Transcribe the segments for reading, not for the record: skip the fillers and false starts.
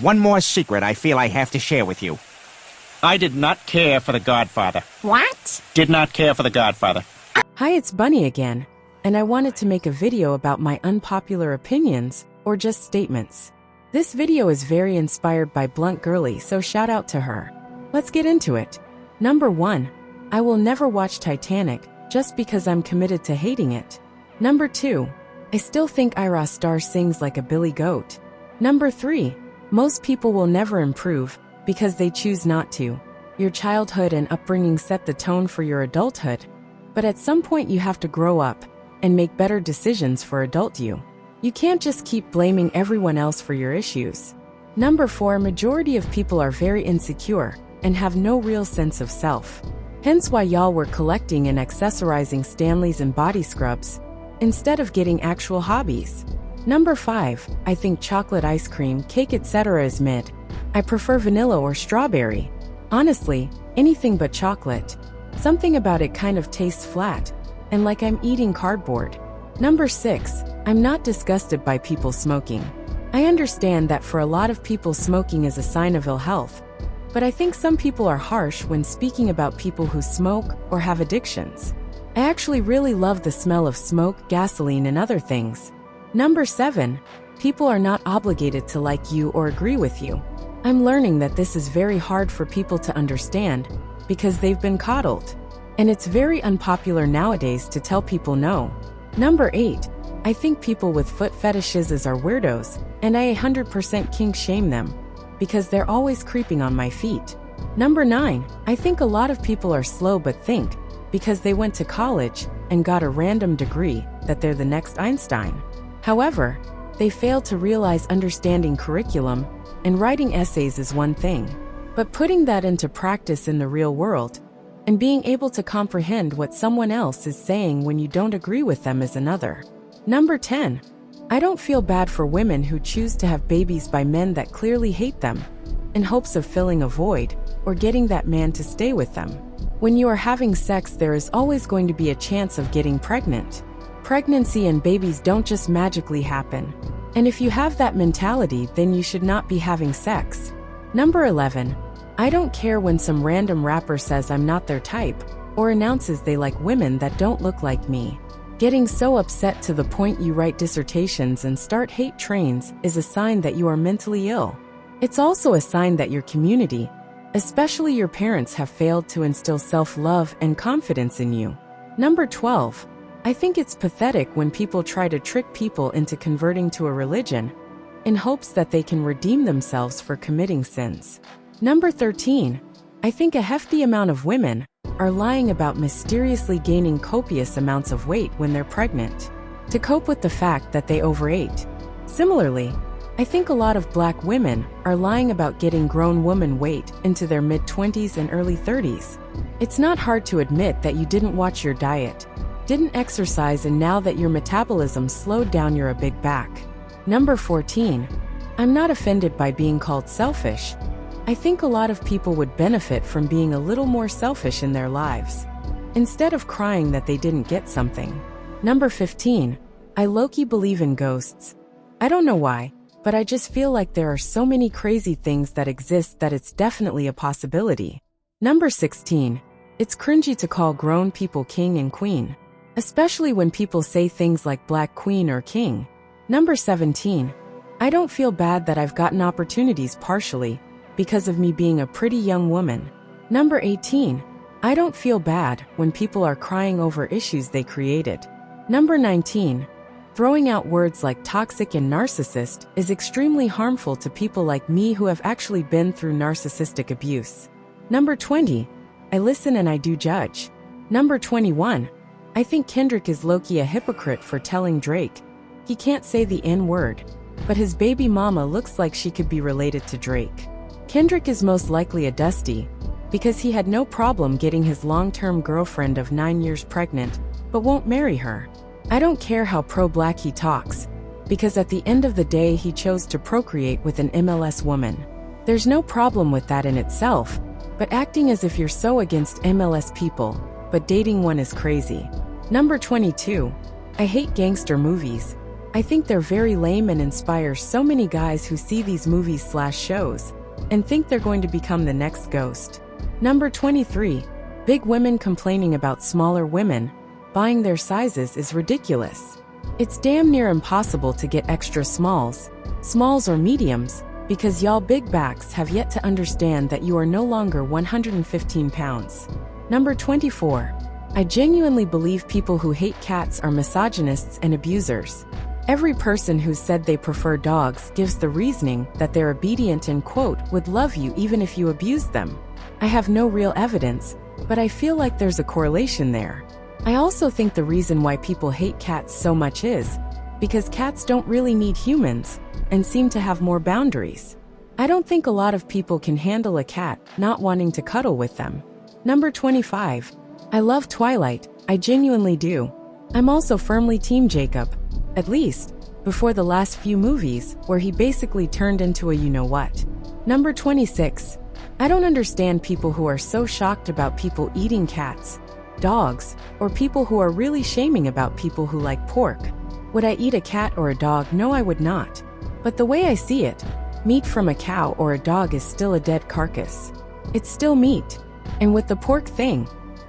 One more secret I feel I have to share with you. I did not care for The Godfather. What? Did not care for The Godfather. Hi, it's Bunny again, and I wanted to make a video about my unpopular opinions, or just statements. This video is very inspired by Blunt Girly, so shout out to her. Let's get into it. Number 1. I will never watch Titanic, just because I'm committed to hating it. Number 2. I still think Ira Star sings like a billy goat. Number 3. Most people will never improve, because they choose not to. Your childhood and upbringing set the tone for your adulthood. But at some point you have to grow up, and make better decisions for adult you. You can't just keep blaming everyone else for your issues. Number 4. Majority of people are very insecure, and have no real sense of self. Hence why y'all were collecting and accessorizing Stanleys and body scrubs, instead of getting actual hobbies. Number 5. I think chocolate ice cream, cake etc. is mid. I prefer vanilla or strawberry. Honestly, anything but chocolate. Something about it kind of tastes flat, and like I'm eating cardboard. Number 6. I'm not disgusted by people smoking. I understand that for a lot of people smoking is a sign of ill health, but I think some people are harsh when speaking about people who smoke or have addictions. I actually really love the smell of smoke, gasoline and other things. Number 7. People are not obligated to like you or agree with you. I'm learning that this is very hard for people to understand, because they've been coddled. And it's very unpopular nowadays to tell people no. Number 8. I think people with foot fetishes are weirdos, and I 100% kink shame them, because they're always creeping on my feet. Number 9. I think a lot of people are slow but think, because they went to college and got a random degree, that they're the next Einstein. However, they fail to realize understanding curriculum and writing essays is one thing, but putting that into practice in the real world, and being able to comprehend what someone else is saying when you don't agree with them is another. Number 10. I don't feel bad for women who choose to have babies by men that clearly hate them, in hopes of filling a void, or getting that man to stay with them. When you are having sex, there is always going to be a chance of getting pregnant. Pregnancy and babies don't just magically happen. And if you have that mentality, then you should not be having sex. Number 11. I don't care when some random rapper says I'm not their type, or announces they like women that don't look like me. Getting so upset to the point you write dissertations and start hate trains is a sign that you are mentally ill. It's also a sign that your community, especially your parents, have failed to instill self-love and confidence in you. Number 12. I think it's pathetic when people try to trick people into converting to a religion, in hopes that they can redeem themselves for committing sins. Number 13. I think a hefty amount of women are lying about mysteriously gaining copious amounts of weight when they're pregnant, to cope with the fact that they overate. Similarly, I think a lot of black women are lying about getting grown woman weight into their mid-20s and early 30s. It's not hard to admit that you didn't watch your diet, didn't exercise, and now that your metabolism slowed down, you're a big back. Number 14. I'm not offended by being called selfish. I think a lot of people would benefit from being a little more selfish in their lives, instead of crying that they didn't get something. Number 15. I low-key believe in ghosts. I don't know why, but I just feel like there are so many crazy things that exist that it's definitely a possibility. Number 16. It's cringy to call grown people king and queen, especially when people say things like black queen or king. Number 17. I don't feel bad that I've gotten opportunities partially because of me being a pretty young woman. Number 18. I don't feel bad when people are crying over issues they created. Number 19. Throwing out words like toxic and narcissist is extremely harmful to people like me who have actually been through narcissistic abuse. Number 20. I listen and I do judge. Number 21. I think Kendrick is low-key a hypocrite for telling Drake he can't say the N-word, but his baby mama looks like she could be related to Drake. Kendrick is most likely a Dusty, because he had no problem getting his long-term girlfriend of 9 years pregnant, but won't marry her. I don't care how pro-black he talks, because at the end of the day he chose to procreate with an MLS woman. There's no problem with that in itself, but acting as if you're so against MLS people, but dating one is crazy. Number 22. I hate gangster movies. I think they're very lame and inspire so many guys who see these movies/shows and think they're going to become the next Ghost. Number 23. Big women complaining about smaller women buying their sizes is ridiculous. It's damn near impossible to get extra smalls or mediums, because y'all big backs have yet to understand that you are no longer 115 pounds. Number 24. I genuinely believe people who hate cats are misogynists and abusers. Every person who said they prefer dogs gives the reasoning that they're obedient and, quote, would love you even if you abused them. I have no real evidence, but I feel like there's a correlation there. I also think the reason why people hate cats so much is because cats don't really need humans and seem to have more boundaries. I don't think a lot of people can handle a cat not wanting to cuddle with them. Number 25. I love Twilight, I genuinely do. I'm also firmly Team Jacob, at least before the last few movies where he basically turned into a you-know-what. Number 26. I don't understand people who are so shocked about people eating cats, dogs, or people who are really shaming about people who like pork. Would I eat a cat or a dog? No, I would not. But the way I see it, meat from a cow or a dog is still a dead carcass. It's still meat. And with the pork thing,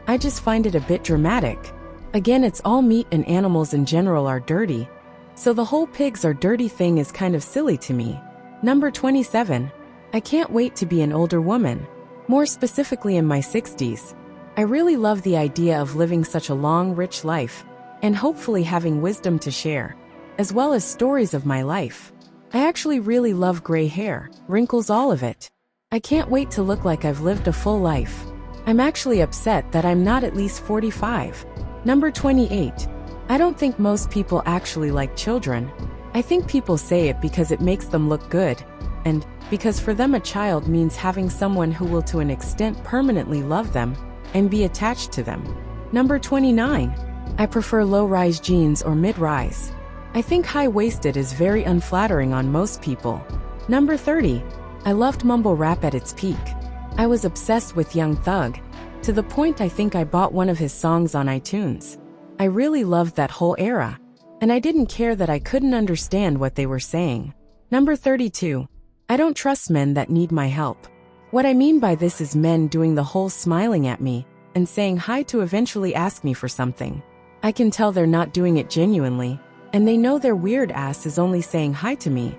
I just find it a bit dramatic. Again, it's all meat and animals in general are dirty, so the whole pigs are dirty thing is kind of silly to me. Number 27. I can't wait to be an older woman, more specifically in my 60s. I really love the idea of living such a long, rich life, and hopefully having wisdom to share, as well as stories of my life. I actually really love gray hair, wrinkles, all of it. I can't wait to look like I've lived a full life. I'm actually upset that I'm not at least 45. Number 28. I don't think most people actually like children. I think people say it because it makes them look good, and because for them a child means having someone who will to an extent permanently love them and be attached to them. Number 29. I prefer low-rise jeans or mid-rise. I think high-waisted is very unflattering on most people. Number 30. I loved mumble rap at its peak. I was obsessed with Young Thug, to the point I think I bought one of his songs on iTunes. I really loved that whole era, and I didn't care that I couldn't understand what they were saying. Number 32. I don't trust men that need my help. What I mean by this is men doing the whole smiling at me and saying hi to eventually ask me for something. I can tell they're not doing it genuinely, and they know their weird ass is only saying hi to me,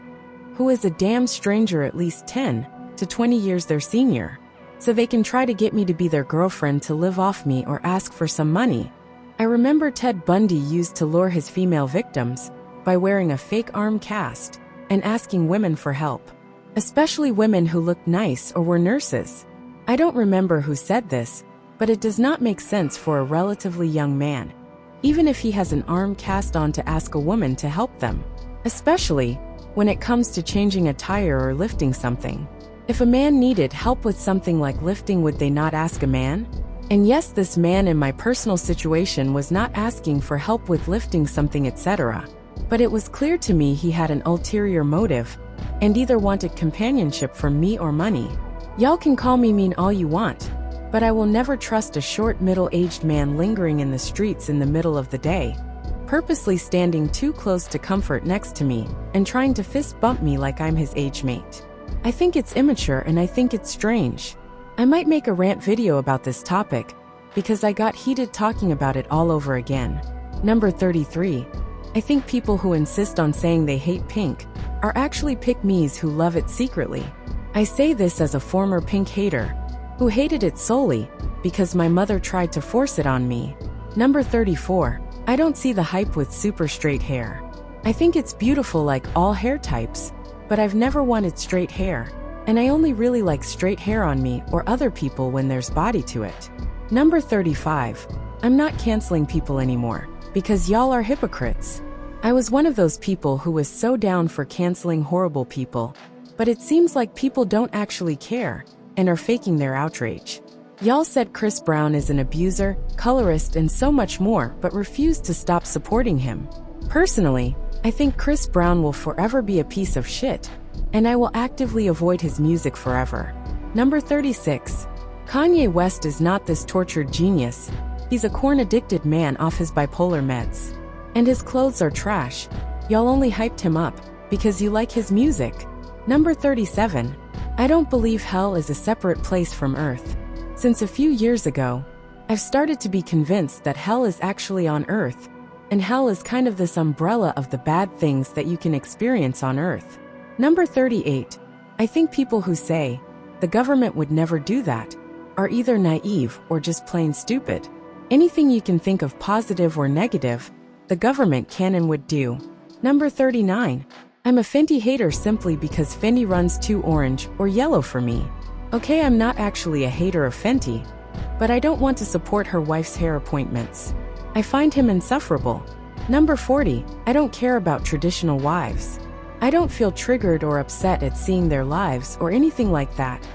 who is a damn stranger at least 10 to 20 years their senior, so they can try to get me to be their girlfriend to live off me or ask for some money. I remember Ted Bundy used to lure his female victims by wearing a fake arm cast and asking women for help, especially women who looked nice or were nurses. I don't remember who said this, but it does not make sense for a relatively young man, even if he has an arm cast on, to ask a woman to help them, especially when it comes to changing a tire or lifting something. If a man needed help with something like lifting, would they not ask a man? And yes, this man in my personal situation was not asking for help with lifting something, etc. But it was clear to me he had an ulterior motive and either wanted companionship from me or money. Y'all can call me mean all you want, but I will never trust a short middle-aged man lingering in the streets in the middle of the day, purposely standing too close to comfort next to me and trying to fist bump me like I'm his age mate. I think it's immature and I think it's strange. I might make a rant video about this topic, because I got heated talking about it all over again. Number 33. I think people who insist on saying they hate pink are actually pick-me's who love it secretly. I say this as a former pink hater, who hated it solely because my mother tried to force it on me. Number 34. I don't see the hype with super straight hair. I think it's beautiful like all hair types, but I've never wanted straight hair. And I only really like straight hair on me or other people when there's body to it. Number 35. I'm not canceling people anymore, because y'all are hypocrites. I was one of those people who was so down for canceling horrible people, but it seems like people don't actually care and are faking their outrage. Y'all said Chris Brown is an abuser, colorist, and so much more, but refused to stop supporting him. Personally, I think Chris Brown will forever be a piece of shit, and I will actively avoid his music forever. Number 36. Kanye West is not this tortured genius. He's a corn-addicted man off his bipolar meds. And his clothes are trash, Y'all only hyped him up because you like his music. Number 37. I don't believe hell is a separate place from earth. Since a few years ago, I've started to be convinced that hell is actually on earth, and hell is kind of this umbrella of the bad things that you can experience on earth. Number 38. I think people who say, the government would never do that, are either naive or just plain stupid. Anything you can think of positive or negative, the government can and would do. Number 39. I'm a Fenty hater simply because Fenty runs too orange or yellow for me. Okay, I'm not actually a hater of Fenty, but I don't want to support her wife's hair appointments. I find him insufferable. Number 40. I don't care about traditional wives. I don't feel triggered or upset at seeing their lives or anything like that.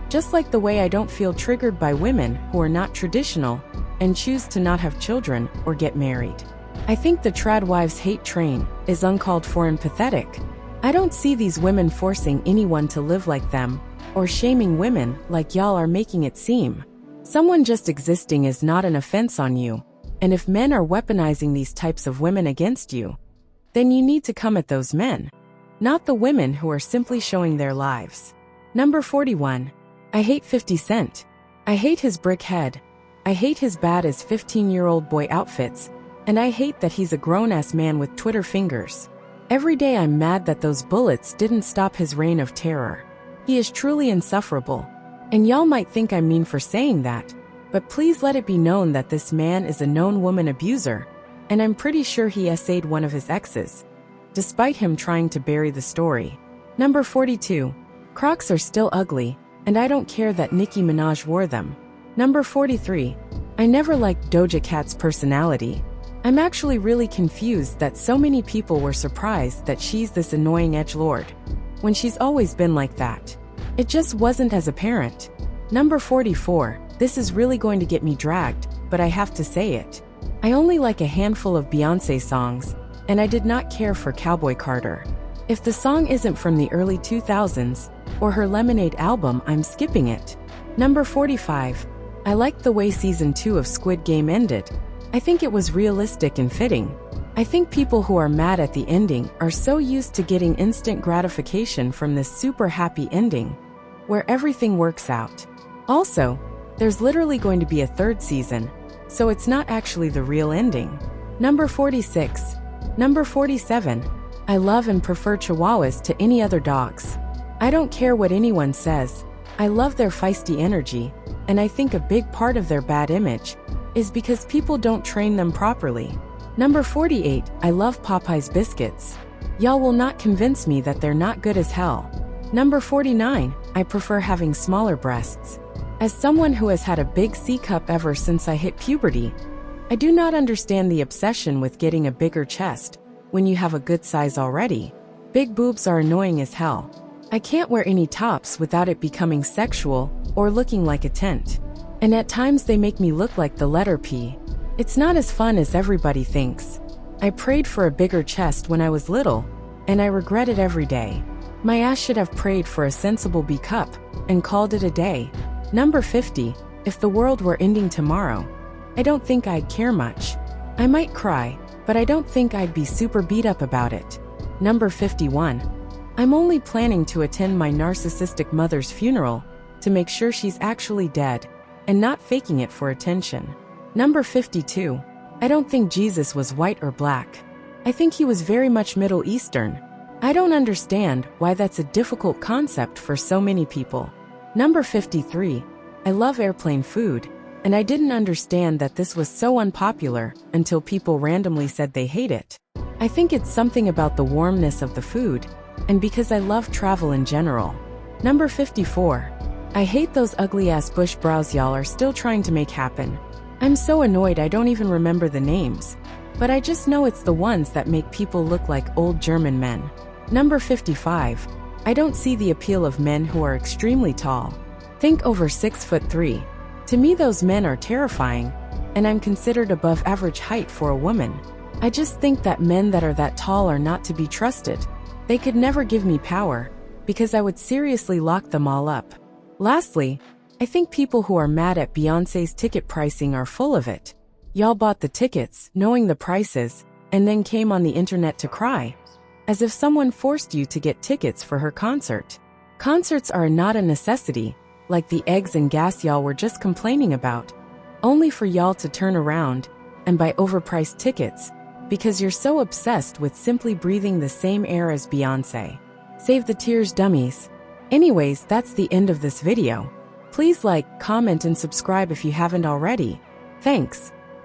Just like the way I don't feel triggered by women who are not traditional and choose to not have children or get married. I think the trad wives hate train is uncalled for and pathetic. I don't see these women forcing anyone to live like them or shaming women like y'all are making it seem. Someone just existing is not an offense on you, and if men are weaponizing these types of women against you, then you need to come at those men, not the women who are simply showing their lives. Number 41. I hate 50 Cent. I hate his brick head. I hate his bad as 15-year-old boy outfits, and I hate that he's a grown-ass man with Twitter fingers. Every day I'm mad that those bullets didn't stop his reign of terror. He is truly insufferable. And y'all might think I'm mean for saying that, but please let it be known that this man is a known woman abuser, and I'm pretty sure he essayed one of his exes, despite him trying to bury the story. Number 42. Crocs are still ugly, and I don't care that Nicki Minaj wore them. Number 43. I never liked Doja Cat's personality. I'm actually really confused that so many people were surprised that she's this annoying edgelord, when she's always been like that. It just wasn't as apparent. Number 44. This is really going to get me dragged, but I have to say it. I only like a handful of Beyoncé songs, and I did not care for Cowboy Carter. If the song isn't from the early 2000s, or her Lemonade album, I'm skipping it. Number 45. I liked the way season 2 of Squid Game ended. I think it was realistic and fitting. I think people who are mad at the ending are so used to getting instant gratification from this super happy ending, where everything works out. Also, there's literally going to be a third season, so it's not actually the real ending. Number 46. Number 47. I love and prefer Chihuahuas to any other dogs. I don't care what anyone says. I love their feisty energy, and I think a big part of their bad image is because people don't train them properly. Number 48. I love Popeye's biscuits. Y'all will not convince me that they're not good as hell. Number 49. I prefer having smaller breasts. As someone who has had a big C cup ever since I hit puberty, I do not understand the obsession with getting a bigger chest when you have a good size already. Big boobs are annoying as hell. I can't wear any tops without it becoming sexual or looking like a tent. And at times they make me look like the letter P. It's not as fun as everybody thinks. I prayed for a bigger chest when I was little, and I regret it every day. My ass should have prayed for a sensible B cup and called it a day. Number 50. If the world were ending tomorrow, I don't think I'd care much. I might cry, but I don't think I'd be super beat up about it. Number 51. I'm only planning to attend my narcissistic mother's funeral to make sure she's actually dead and not faking it for attention. Number 52. I don't think Jesus was white or black. I think he was very much Middle Eastern. I don't understand why that's a difficult concept for so many people. Number 53. I love airplane food, and I didn't understand that this was so unpopular until people randomly said they hate it. I think it's something about the warmness of the food, and because I love travel in general. Number 54. I hate those ugly-ass bush brows y'all are still trying to make happen. I'm so annoyed I don't even remember the names, but I just know it's the ones that make people look like old German men. Number 55. I don't see the appeal of men who are extremely tall. Think over 6'3". To me those men are terrifying, and I'm considered above average height for a woman. I just think that men that are that tall are not to be trusted. They could never give me power, because I would seriously lock them all up. Lastly, I think people who are mad at Beyoncé's ticket pricing are full of it. Y'all bought the tickets, knowing the prices, and then came on the internet to cry. as if someone forced you to get tickets for her concert. Concerts are not a necessity, like the eggs and gas y'all were just complaining about, only for y'all to turn around and buy overpriced tickets because you're so obsessed with simply breathing the same air as Beyoncé. Save the tears, dummies. Anyways, that's the end of this video. Please like, comment, and subscribe if you haven't already. Thanks.